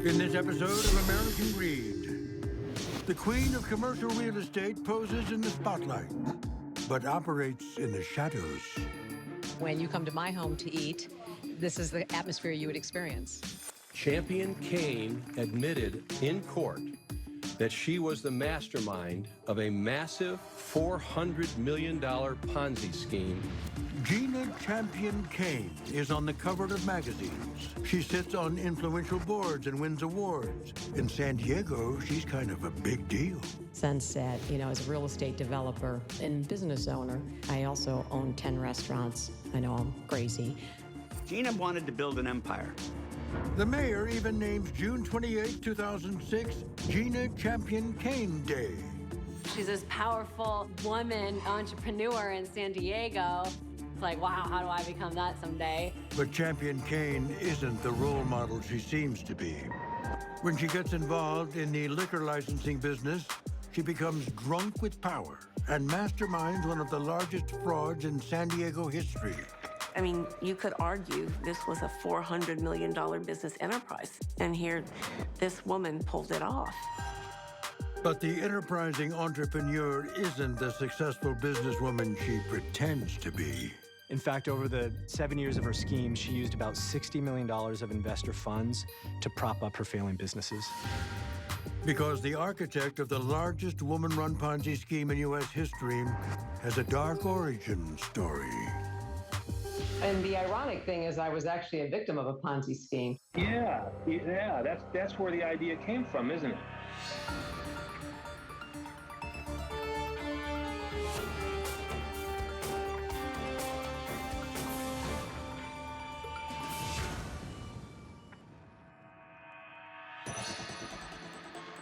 In this episode of American Greed, the queen of commercial real estate poses in the spotlight, but operates in the shadows. When you come to my home to eat, this is the atmosphere you would experience. Champion Kane admitted in court that she was the mastermind of a massive $400 million Ponzi scheme. Gina Champion Kane is on the cover of magazines. She sits on influential boards and wins awards. In San Diego, she's kind of a big deal. Sunset, as a real estate developer and business owner, I also own 10 restaurants. I know I'm crazy. Gina wanted to build an empire. The mayor even names June 28, 2006, Gina Champion Kane Day. She's this powerful woman entrepreneur in San Diego. It's like, wow, how do I become that someday? But Champion Kane isn't the role model she seems to be. When she gets involved in the liquor licensing business, she becomes drunk with power and masterminds one of the largest frauds in San Diego history. I mean, you could argue this was a $400 million business enterprise, and here, this woman pulled it off. But the enterprising entrepreneur isn't the successful businesswoman she pretends to be. In fact, over the 7 years of her scheme, she used about $60 million of investor funds to prop up her failing businesses. Because the architect of the largest woman-run Ponzi scheme in U.S. history has a dark origin story. And the ironic thing is I was actually a victim of a Ponzi scheme. Yeah, that's where the idea came from, isn't it?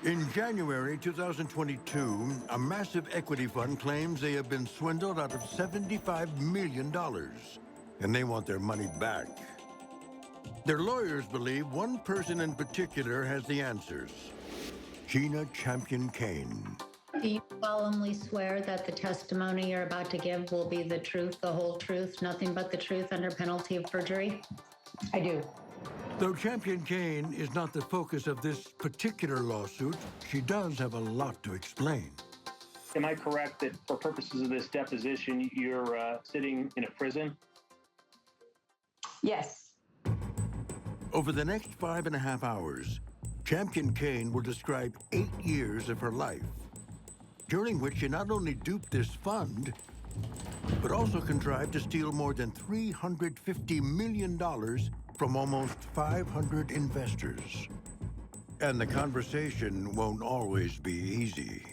In January 2022, a massive equity fund claims they have been swindled out of $75 million, and they want their money back. Their lawyers believe one person in particular has the answers: Gina Champion Kane. Do you solemnly swear that the testimony you're about to give will be the truth, the whole truth, nothing but the truth under penalty of perjury? I do. Though Champion Kane is not the focus of this particular lawsuit, she does have a lot to explain. Am I correct that for purposes of this deposition, you're sitting in a prison? Yes. Over the next 5.5 hours, Champion Kane will describe 8 years of her life, during which she not only duped this fund, but also contrived to steal more than $350 million from almost 500 investors. And the conversation won't always be easy.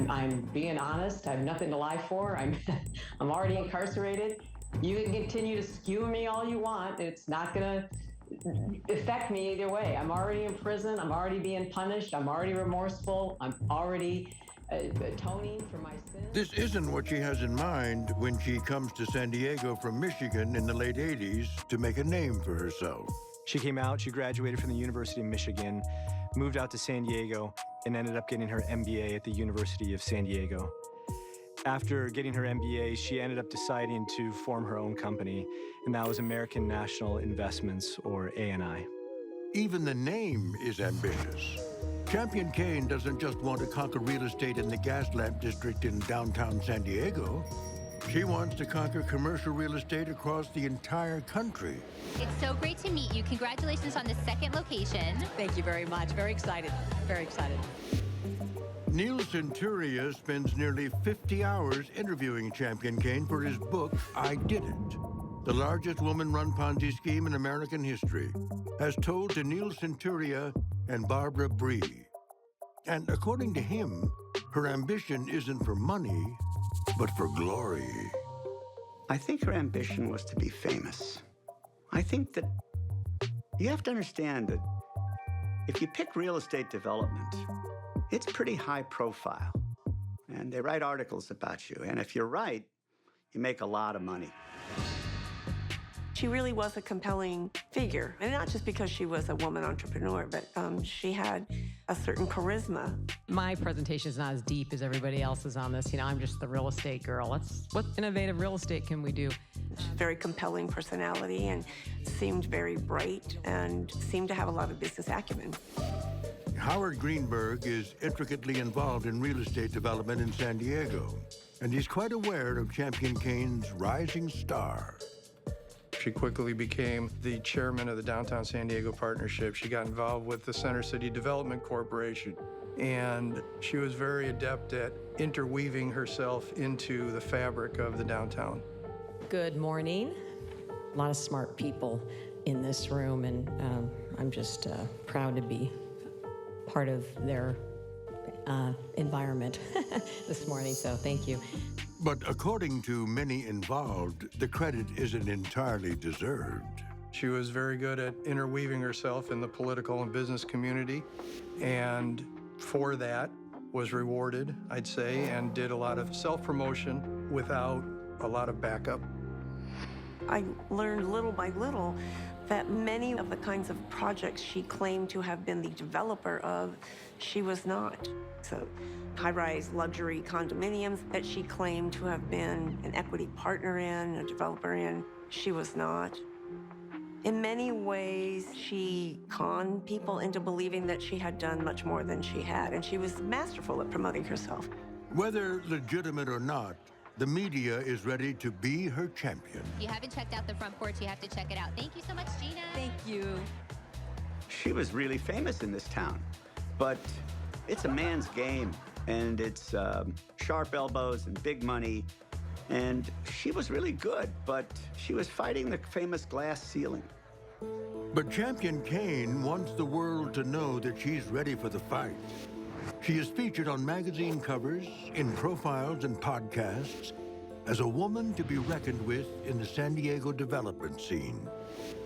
I'm being honest. I have nothing to lie for. I'm already incarcerated. You can continue to skewer me all you want. It's not going to affect me either way. I'm already in prison. I'm already being punished. I'm already remorseful. I'm already atoning for my sins. This isn't what she has in mind when she comes to San Diego from Michigan in the late 80s to make a name for herself. She came out, she graduated from the University of Michigan, moved out to San Diego, and ended up getting her MBA at the University of San Diego. After getting her MBA, she ended up deciding to form her own company, and that was American National Investments, or ANI. Even the name is ambitious. Champion Kane doesn't just want to conquer real estate in the gas lamp district in downtown San Diego. She wants to conquer commercial real estate across the entire country. It's so great to meet you. Congratulations on the second location. Thank you very much. Very excited. Very excited. Neil Centuria spends nearly 50 hours interviewing Champion Kane for his book, I Did It, the largest woman-run Ponzi scheme in American history, as told to Neil Centuria and Barbara Bree. And according to him, her ambition isn't for money, but for glory. I think her ambition was to be famous. I think that you have to understand that if you pick real estate development, it's pretty high profile. And they write articles about you. And if you're right, you make a lot of money. She really was a compelling figure, and not just because she was a woman entrepreneur, but she had a certain charisma. My presentation is not as deep as everybody else's on this. You know, I'm just the real estate girl. What innovative real estate can we do? Very compelling personality and seemed very bright and seemed to have a lot of business acumen. Howard Greenberg is intricately involved in real estate development in San Diego, and he's quite aware of Champion Kane's rising star. She quickly became the chairman of the Downtown San Diego Partnership. She got involved with the Center City Development Corporation, and she was very adept at interweaving herself into the fabric of the downtown. Good morning. A lot of smart people in this room, and I'm just proud to be part of their environment this morning, so thank you. But according to many involved, the credit isn't entirely deserved. She was very good at interweaving herself in the political and business community, and for that was rewarded, I'd say, and did a lot of self-promotion without a lot of backup. I learned little by little that many of the kinds of projects she claimed to have been the developer of, she was not. So high-rise luxury condominiums that she claimed to have been an equity partner in, a developer in, she was not. In many ways, she conned people into believing that she had done much more than she had, and she was masterful at promoting herself. Whether legitimate or not, the media is ready to be her champion. If you haven't checked out the front porch, you have to check it out. Thank you so much, Gina. Thank you. She was really famous in this town, but it's a man's game, and it's sharp elbows and big money, and she was really good, but she was fighting the famous glass ceiling. But Champion Kane wants the world to know that she's ready for the fight. She is featured on magazine covers, in profiles and podcasts, as a woman to be reckoned with in the San Diego development scene.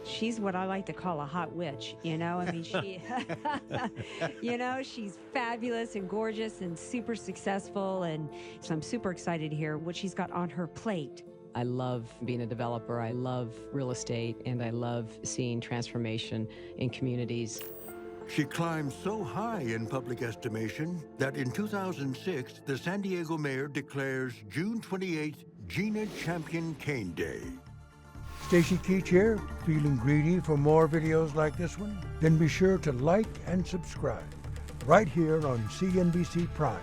She's what I like to call a hot witch, you know? I mean, she, you know, she's fabulous and gorgeous and super successful, and so I'm super excited to hear what she's got on her plate. I love being a developer. I love real estate, and I love seeing transformation in communities. She climbed so high in public estimation that in 2006, the San Diego mayor declares June 28th Gina Champion Kane Day. Stacy Keach here, feeling greedy for more videos like this one? Then be sure to like and subscribe right here on CNBC Prime.